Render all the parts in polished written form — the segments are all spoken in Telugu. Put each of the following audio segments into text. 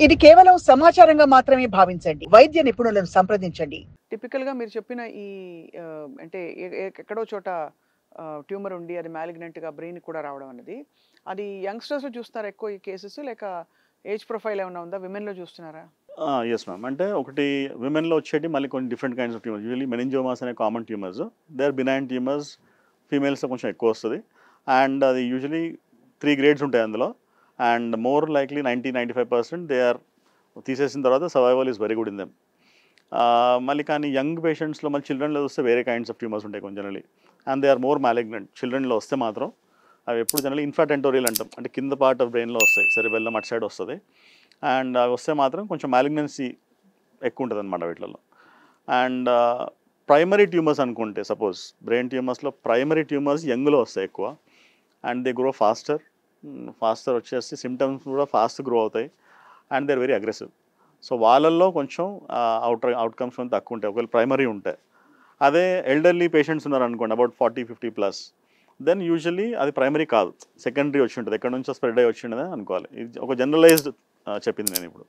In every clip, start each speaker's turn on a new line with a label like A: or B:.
A: ఇది కేవలం సమాచారంగా మాత్రమే భావించండి. వైద్య నిపుణులను సంప్రదించండి.
B: టిపికల్‌గా మీరు చెప్పిన ఈ అంటే ఎక్కడో చోట ట్యూమర్ ఉండి అది మాలిగ్నెంట్‌గా బ్రెయిన్‌కి కూడా రావడం అనేది, అది యంగ్‌స్టర్స్‌లో చూస్తున్నారా ఎక్కువ ఈ కేసెస్? లేక ఏజ్ ప్రొఫైల్ ఏమన్నా ఉందా? విమెన్‌లో చూస్తున్నారా?
C: Yes ma'am. అంటే ఒకటి విమెన్‌లో వచ్చేటివి మళ్ళీ కొన్ని different kinds of tumours. Usually meningiomas అనే common tumours. They are benign tumours. ఫీమేల్స్‌లో కొంచెం ఎక్కువ వస్తది. అండ్ అది యూజువల్లీ 3 గ్రేడ్స్ ఉంటాయి అందులో. And more likely 95% they are తీసేసిన తర్వాత survival is very good in them. మళ్ళీ కానీ యంగ్ పేషెంట్స్‌లో మళ్ళీ చిల్డ్రన్‌లో వస్తే వేరే కైండ్స్ ఆఫ్ ట్యూమర్స్ ఉంటాయి కొంచెం generally. And they are more malignant. చిల్డ్రన్‌లో వస్తే మాత్రం అవి ఎప్పుడు జనరల్లీ ఇన్ఫ్రాటెంటోరియల్ అంటాం. అంటే కింద పార్ట్ ఆఫ్ బ్రెయిన్‌లో వస్తాయి. సెరిబెల్లమ్ అటు సైడ్ వస్తది. అండ్ అవి వస్తే మాత్రం కొంచెం మాలిగ్నెన్సీ ఎక్కువ ఉంటుందన్నమాట వీటిలలో. అండ్ ప్రైమరీ ట్యూమర్స్ అనుకుంటే సపోజ్ బ్రెయిన్ ట్యూమర్స్లో ప్రైమరీ ట్యూమర్స్ యంగ్లో వస్తాయి ఎక్కువ. And they grow faster. Faster వచ్చేసి సిమ్టమ్స్ కూడా ఫాస్ట్ గ్రో అవుతాయి. And they are very aggressive. So వాళ్ళల్లో కొంచెం అవుట్కమ్స్ కొంచెం తక్కువ ఉంటాయి ఒకవేళ ప్రైమరీ ఉంటే. అదే ఎల్డర్లీ పేషెంట్స్ ఉన్నారనుకోండి అబౌట్ 40-50+, దెన్ యూజువల్లీ అది ప్రైమరీ కాదు, సెకండరీ వచ్చి ఉంటుంది, ఎక్కడి నుంచో స్ప్రెడ్ అయ్యి వచ్చి ఉండదు అనుకోవాలి. ఇది ఒక జనరలైజ్డ్ చెప్పింది నేను ఇప్పుడు.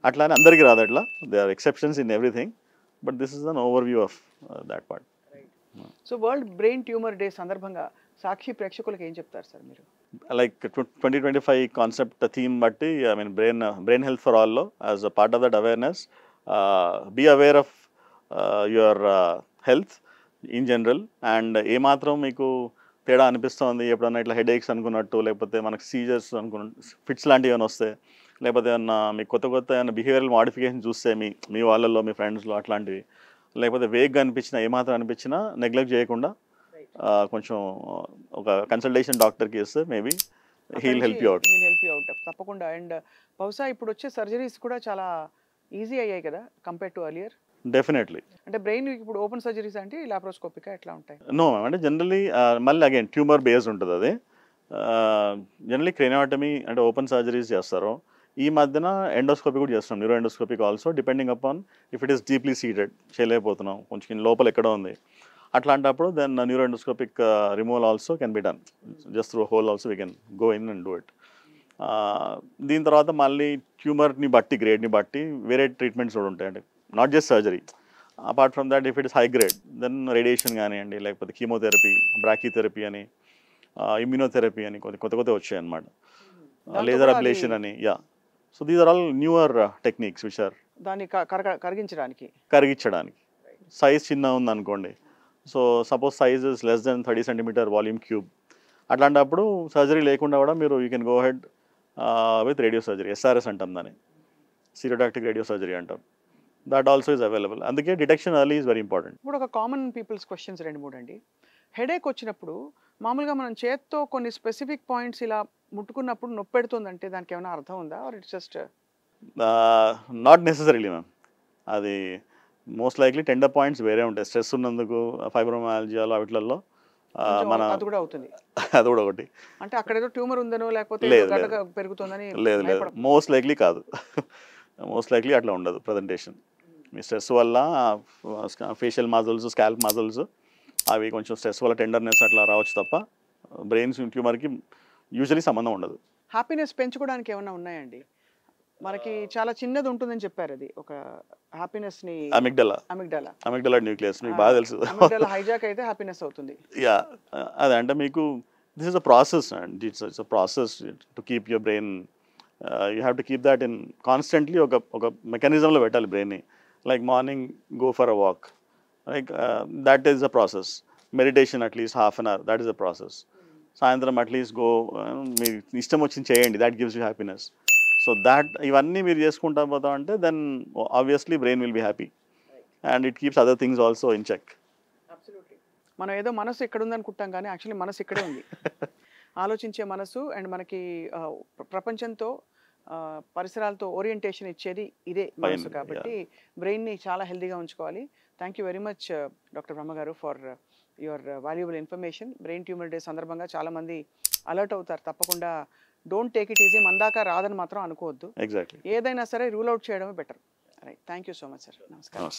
C: అట్లానే అందరికీ రాదు అట్లా. They are exceptions in everything, but this is an overview of that part.
B: So world brain tumour day సందర్భంగా సాక్షి ప్రేక్షకులకు ఏం చెప్తారు సార్ మీరు?
C: లైక్ 2025 కాన్సెప్ట్ థీమ్ బట్టి I mean brain health for ఆల్లో as a part of that awareness, be aware of your health in general. And ఏమాత్రం మీకు తేడా అనిపిస్తుంది ఎప్పుడన్నా ఇట్లా హెడేక్స్ అనుకున్నట్టు, లేకపోతే మనకు సీజర్స్ అనుకున్న ఫిట్స్ లాంటివి ఏమైనా వస్తే, లేకపోతే ఏమన్నా మీకు కొత్త ఏమైనా బిహేవియరల్ మాడిఫికేషన్ చూస్తే మీ వాళ్ళల్లో మీ ఫ్రెండ్స్లో అట్లాంటివి, లేకపోతే వేగ్గా అనిపించినా ఏమాత్రం అనిపించినా నెగ్లెక్ట్ చేయకుండా కొంచెం ఒక కన్సల్టేషన్ డాక్టర్కి ఇస్తే maybe he'll help you out.
B: తప్పకుండా. అండ్ బహుశా ఇప్పుడు వచ్చే సర్జరీస్ కూడా చాలా ఈజీ అయ్యాయి కదా కంపేర్ టు అర్లియర్?
C: డెఫినెట్లీ.
B: అంటే బ్రెయిన్ ఇప్పుడు ఓపెన్ సర్జరీస్ అంటే లాప్రోస్కోపిక్ ఎట్లా ఉంటాయి?
C: నో మ్యామ్, అంటే జనరలీ మళ్ళీ అగైన్ ట్యూమర్ బేస్డ్ ఉంటుంది అది. జనరలీ క్రేనియోటమీ అంటే ఓపెన్ సర్జరీస్ చేస్తారు. ఈ మధ్యన ఎండోస్కోపీ కూడా చేస్తున్నాం, neuro endoscopic also, depending upon if it is deeply seeded, చేయలేకపోతున్నాం కొంచెం లోపల ఎక్కడో ఉంది, అట్లాంటప్పుడు then neuro endoscopic removal also can be done. Just through hole also we can go in and do it. దీని తర్వాత మళ్ళీ ట్యూమర్ని బట్టి గ్రేడ్ని బట్టి వేరే ట్రీట్మెంట్స్ కూడా ఉంటాయి, అంటే not just surgery. Apart from that if it is high grade then radiation కానివ్వండి, లేకపోతే కీమోథెరపీ, బ్రాకీథెరపీ అని, ఇమ్యూనోథెరపీ అని కొత్త వచ్చాయి అన్నమాట, లేజర్ అబ్లేషన్ అని. Yeah, so these are all newer techniques which are
B: దాన్ని
C: కరిగించడానికి. సైజ్ చిన్న ఉందనుకోండి, so suppose size is less than 30 cm volume cube, అట్లాంటప్పుడు సర్జరీ లేకుండా కూడా మీరు you can go head with radiosurgery, SRS అంటాం దాన్ని, స్టీరియోటాక్టిక్ రేడియో సర్జరీ అంటాం. That also is available. అందుకే detection early is very important.
B: ఇప్పుడు ఒక కామన్ పీపుల్స్ క్వశ్చన్స్ 2-3 అండి. హెడేక్ వచ్చినప్పుడు మామూలుగా మనం చేత్తో కొన్ని స్పెసిఫిక్ పాయింట్స్ ఇలా ముట్టుకున్నప్పుడు నొప్పి పెడుతుందంటే దానికి ఏమైనా అర్థం ఉందా, or it's just?
C: Not necessarily ma'am. అది మోస్ట్ లైక్లీ టెండర్ పాయింట్స్ వేరే ఉంటాయి, స్ట్రెస్ ఉన్నందుకు ఫైబ్రోమాలజియాలో వీటిలలో మన
B: అది కూడా అవుతుంది.
C: అది కూడా ఒకటి.
B: అంటే అక్కడ ఏదో ట్యూమర్ ఉందనో లేకపోతే గడ్డ పెరుగుతుందని?
C: లేదు, మోస్ట్ లైక్లీ కాదు. మోస్ట్ లైక్లీ అట్లా ఉండదు ప్రజెంటేషన్. మీ స్ట్రెస్ వల్ల ఫేషియల్ మజిల్స్, స్కాల్ప్ మజిల్స్ అవి కొంచెం స్ట్రెస్ వల్ల టెండర్నెస్ అట్లా రావచ్చు తప్ప బ్రెయిన్ ట్యూమర్కి యూజువలీ సంబంధం ఉండదు.
B: హ్యాపీనెస్ పెంచుకోవడానికి ఏమైనా ఉన్నాయండి? మనకి చాలా చిన్నది ఉంటుందని చెప్పారు, అది ఒక హ్యాపీనెస్ ని అమిగ్డాలా న్యూక్లియస్, మీకు బాగా తెలుసు. అమిగ్డాలా హైజాక్ అయితే హ్యాపీనెస్ అవుతుంది.
C: యా, అదే అంటే మీకు this is a process and it's a process to keep your brain. You have to keep that in constantly ఒక మెకానిజంలో పెట్టాలి బ్రెయిన్ని. Like morning go for a walk, like that is a process. Meditation at least half an hour, that is a process. సాయంత్రం అట్లీస్ట్ గో, మీరు ఇష్టం వచ్చింది చేయండి, that gives you happiness. So that ఇవన్నీ మీరు చేసుకుంటా పోతా అంటే then obviously brain will be happy and it keeps other things also in check.
B: మనం ఏదో మనసు ఇక్కడ ఉందనుకుంటాం కానీ యాక్చువల్లీ మనసు ఇక్కడే ఉంది. ఆలోచించే మనసు అండ్ మనకి ప్రపంచంతో పరిసరాలతో ఓరియంటేషన్ ఇచ్చేది ఇదే మనసు. కాబట్టి బ్రెయిన్ని చాలా హెల్తీగా ఉంచుకోవాలి. Thank you very much doctor Brahma గారు for your valuable information. Brain tumour day సందర్భంగా చాలామంది అలర్ట్ అవుతారు. తప్పకుండా డోంట్ టేక్ ఇట్ ఈజీ, మన దాకా రాదని మాత్రం అనుకోవద్దు.
C: ఎగ్జాక్ట్లీ,
B: ఏదైనా సరే రూల్ అవుట్ చేయడమే better. Right, thank you so much sir. నమస్కారం.